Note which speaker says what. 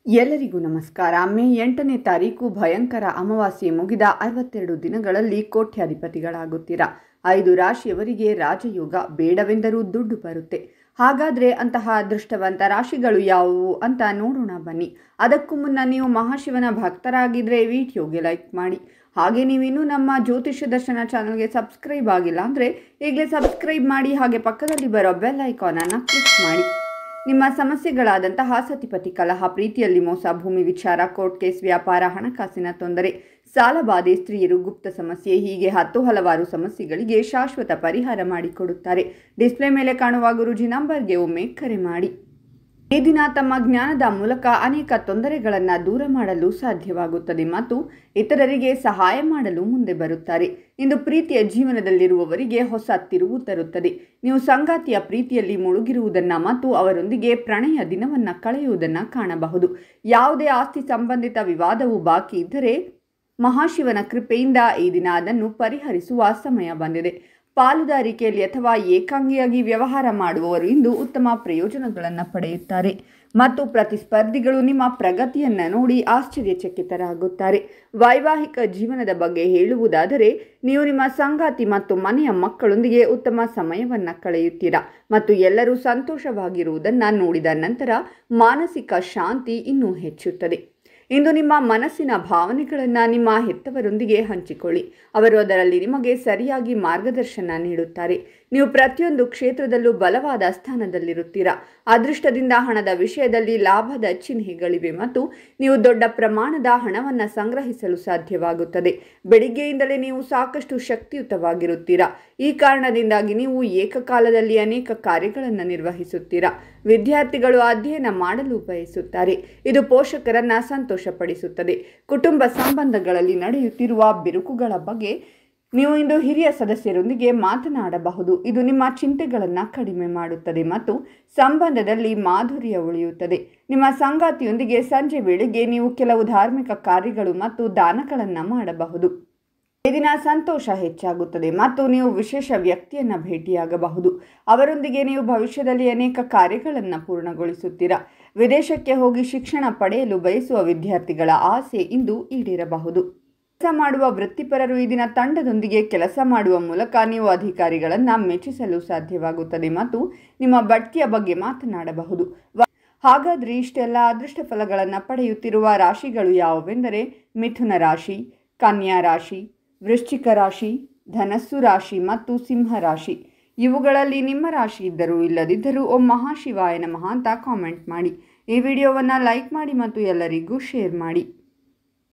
Speaker 1: ಎಲ್ಲರಿಗೂ ನಮಸ್ಕಾರ. ಮೇ 8ನೇ ತಾರೀಕು ಭಯಂಕರ ಅಮಾವಾಸ್ಯೆ ಮುಗಿದ 62 ದಿನಗಳಲ್ಲಿ ಕೋಟ್ಯಾಧಿಪತಿಗಳಾಗುತ್ತೀರಾ. 5 ರಾಶಿಯವರಿಗೆ ರಾಜಯೋಗ ಬೇಡವೆಂದರೂ ದುಡ್ಡು ಬರುತ್ತೆ. ಹಾಗಾದರೆ ಅಂತಹ ಅದೃಷ್ಟವಂತ ರಾಶಿಗಳು ಯಾವುವು ಅಂತ ನೋಡೋಣ ಬನ್ನಿ. ಅದಕ್ಕೂ ಮುನ್ನ ನೀವು ಮಹಾಶಿವನ ಭಕ್ತರಾಗಿದ್ದರೆ ವಿಡಿಯೋಗೆ ಲೈಕ್ ಮಾಡಿ. ಹಾಗೆ ನೀವಿನ್ನೂ ನಮ್ಮ ಜ್ಯೋತಿಷ್ಯ ದರ್ಶನ ಚಾನಲ್ಗೆ ಸಬ್ಸ್ಕ್ರೈಬ್ ಆಗಿಲ್ಲ ಅಂದರೆ ಈಗಲೇ ಸಬ್ಸ್ಕ್ರೈಬ್ ಮಾಡಿ. ಹಾಗೆ ಪಕ್ಕದಲ್ಲಿ ಬರೋ ಬೆಲ್ ಐಕಾನನ್ನು ಕ್ಲಿಕ್ ಮಾಡಿ. ನಿಮ್ಮ ಸಮಸ್ಯೆಗಳಾದಂತಹ ಸತಿಪತಿ ಕಲಹ, ಪ್ರೀತಿಯಲ್ಲಿ ಮೋಸ, ಭೂಮಿ ವಿಚಾರ, ಕೋರ್ಟ್ ಕೇಸ್, ವ್ಯಾಪಾರ, ಹಣಕಾಸಿನ ತೊಂದರೆ, ಸಾಲಬಾಧೆ, ಸ್ತ್ರೀಯರು, ಗುಪ್ತ ಸಮಸ್ಯೆ, ಹೀಗೆ ಹಲವಾರು ಸಮಸ್ಯೆಗಳಿಗೆ ಶಾಶ್ವತ ಪರಿಹಾರ ಮಾಡಿಕೊಡುತ್ತಾರೆ. ಡಿಸ್ಪ್ಲೇ ಮೇಲೆ ಕಾಣುವ ಗುರೂಜಿ ನಂಬರ್ಗೆ ಒಮ್ಮೆ ಕರೆ ಮಾಡಿ. ಈ ದಿನ ತಮ್ಮ ಜ್ಞಾನದ ಮೂಲಕ ಅನೇಕ ತೊಂದರೆಗಳನ್ನು ದೂರ ಮಾಡಲು ಸಾಧ್ಯವಾಗುತ್ತದೆ ಮತ್ತು ಇತರರಿಗೆ ಸಹಾಯ ಮಾಡಲು ಮುಂದೆ ಬರುತ್ತಾರೆ. ಇಂದು ಪ್ರೀತಿಯ ಜೀವನದಲ್ಲಿರುವವರಿಗೆ ಹೊಸ ತಿರುವು ತರುತ್ತದೆ. ನೀವು ಸಂಗಾತಿಯ ಪ್ರೀತಿಯಲ್ಲಿ ಮುಳುಗಿರುವುದನ್ನು ಮತ್ತು ಅವರೊಂದಿಗೆ ಪ್ರಣಯ ದಿನವನ್ನು ಕಳೆಯುವುದನ್ನು ಕಾಣಬಹುದು. ಯಾವುದೇ ಆಸ್ತಿ ಸಂಬಂಧಿತ ವಿವಾದವು ಬಾಕಿ ಇದ್ದರೆ ಮಹಾಶಿವನ ಕೃಪೆಯಿಂದ ಈ ದಿನ ಅದನ್ನು ಪರಿಹರಿಸುವ ಸಮಯ ಬಂದಿದೆ. ಪಾಲುದಾರಿಕೆಯಲ್ಲಿ ಅಥವಾ ಏಕಾಂಗಿಯಾಗಿ ವ್ಯವಹಾರ ಮಾಡುವವರು ಇಂದು ಉತ್ತಮ ಪ್ರಯೋಜನಗಳನ್ನು ಪಡೆಯುತ್ತಾರೆ ಮತ್ತು ಪ್ರತಿಸ್ಪರ್ಧಿಗಳು ನಿಮ್ಮ ಪ್ರಗತಿಯನ್ನು ನೋಡಿ ಆಶ್ಚರ್ಯಚಕಿತರಾಗುತ್ತಾರೆ. ವೈವಾಹಿಕ ಜೀವನದ ಬಗ್ಗೆ ಹೇಳುವುದಾದರೆ ನೀವು ನಿಮ್ಮ ಸಂಗಾತಿ ಮತ್ತು ಮನೆಯ ಮಕ್ಕಳೊಂದಿಗೆ ಉತ್ತಮ ಸಮಯವನ್ನು ಕಳೆಯುತ್ತೀರಾ ಮತ್ತು ಎಲ್ಲರೂ ಸಂತೋಷವಾಗಿರುವುದನ್ನು ನೋಡಿದ ನಂತರ ಮಾನಸಿಕ ಶಾಂತಿ ಇನ್ನೂ ಹೆಚ್ಚುತ್ತದೆ. ಇಂದು ನಿಮ್ಮ ಮನಸ್ಸಿನ ಭಾವನೆಗಳನ್ನು ನಿಮ್ಮ ಹೆತ್ತವರೊಂದಿಗೆ ಹಂಚಿಕೊಳ್ಳಿ. ಅವರು ಅದರಲ್ಲಿ ನಿಮಗೆ ಸರಿಯಾಗಿ ಮಾರ್ಗದರ್ಶನ ನೀಡುತ್ತಾರೆ. ನೀವು ಪ್ರತಿಯೊಂದು ಕ್ಷೇತ್ರದಲ್ಲೂ ಬಲವಾದ ಸ್ಥಾನದಲ್ಲಿರುತ್ತೀರಾ. ಅದೃಷ್ಟದಿಂದ ಹಣದ ವಿಷಯದಲ್ಲಿ ಲಾಭದ ಚಿಹ್ನೆಗಳಿವೆ ಮತ್ತು ನೀವು ದೊಡ್ಡ ಪ್ರಮಾಣದ ಹಣವನ್ನು ಸಂಗ್ರಹಿಸಲು ಸಾಧ್ಯವಾಗುತ್ತದೆ. ಬೆಳಿಗ್ಗೆಯಿಂದಲೇ ನೀವು ಸಾಕಷ್ಟು ಶಕ್ತಿಯುತವಾಗಿರುತ್ತೀರಾ. ಈ ಕಾರಣದಿಂದಾಗಿ ನೀವು ಏಕಕಾಲದಲ್ಲಿ ಅನೇಕ ಕಾರ್ಯಗಳನ್ನು ನಿರ್ವಹಿಸುತ್ತೀರಾ. ವಿದ್ಯಾರ್ಥಿಗಳು ಅಧ್ಯಯನ ಮಾಡಲು ಬಯಸುತ್ತಾರೆ. ಇದು ಪೋಷಕರನ್ನು ಸಂತೋಷಪಡಿಸುತ್ತದೆ. ಕುಟುಂಬ ಸಂಬಂಧಗಳಲ್ಲಿ ನಡೆಯುತ್ತಿರುವ ಬಿರುಕುಗಳ ಬಗ್ಗೆ ನೀವು ಇಂದು ಹಿರಿಯ ಸದಸ್ಯರೊಂದಿಗೆ ಮಾತನಾಡಬಹುದು. ಇದು ನಿಮ್ಮ ಚಿಂತೆಗಳನ್ನು ಕಡಿಮೆ ಮಾಡುತ್ತದೆ ಮತ್ತು ಸಂಬಂಧದಲ್ಲಿ ಮಾಧುರ್ಯ ಉಳಿಯುತ್ತದೆ. ನಿಮ್ಮ ಸಂಗಾತಿಯೊಂದಿಗೆ ಸಂಜೆ ವೇಳೆಗೆ ನೀವು ಕೆಲವು ಧಾರ್ಮಿಕ ಕಾರ್ಯಗಳು ಮತ್ತು ದಾನಗಳನ್ನು ಮಾಡಬಹುದು. ಈ ದಿನ ಸಂತೋಷ ಹೆಚ್ಚಾಗುತ್ತದೆ ಮತ್ತು ನೀವು ವಿಶೇಷ ವ್ಯಕ್ತಿಯನ್ನು ಭೇಟಿಯಾಗಬಹುದು. ಅವರೊಂದಿಗೆ ನೀವು ಭವಿಷ್ಯದಲ್ಲಿ ಅನೇಕ ಕಾರ್ಯಗಳನ್ನು ಪೂರ್ಣಗೊಳಿಸುತ್ತೀರಾ. ವಿದೇಶಕ್ಕೆ ಹೋಗಿ ಶಿಕ್ಷಣ ಪಡೆಯಲು ಬಯಸುವ ವಿದ್ಯಾರ್ಥಿಗಳ ಆಸೆ ಇಂದು ಈಡೇರಬಹುದು. ಕೆಲಸ ಮಾಡುವ ವೃತ್ತಿಪರರು ಈ ದಿನ ತಂಡದೊಂದಿಗೆ ಕೆಲಸ ಮಾಡುವ ಮೂಲಕ ನೀವು ಅಧಿಕಾರಿಗಳನ್ನು ಮೆಚ್ಚಿಸಲು ಸಾಧ್ಯವಾಗುತ್ತದೆ ಮತ್ತು ನಿಮ್ಮ ಬಡ್ತಿಯ ಬಗ್ಗೆ ಮಾತನಾಡಬಹುದು. ಹಾಗಾದರೆ ಇಷ್ಟೆಲ್ಲ ಅದೃಷ್ಟ ಫಲಗಳನ್ನು ಪಡೆಯುತ್ತಿರುವ ರಾಶಿಗಳು ಯಾವುವೆಂದರೆ ಮಿಥುನ ರಾಶಿ, ಕನ್ಯಾ ರಾಶಿ, ವೃಶ್ಚಿಕ ರಾಶಿ, ಧನಸ್ಸು ರಾಶಿ ಮತ್ತು ಸಿಂಹ ರಾಶಿ. ಇವುಗಳಲ್ಲಿ ನಿಮ್ಮ ರಾಶಿ ಇದ್ದರೂ ಇಲ್ಲದಿದ್ದರೂ ಓಂ ಮಹಾಶಿವಾಯ ನಮಃ ಅಂತ ಕಾಮೆಂಟ್ ಮಾಡಿ. ಈ ವಿಡಿಯೋವನ್ನು ಲೈಕ್ ಮಾಡಿ ಮತ್ತು ಎಲ್ಲರಿಗೂ ಶೇರ್ ಮಾಡಿ.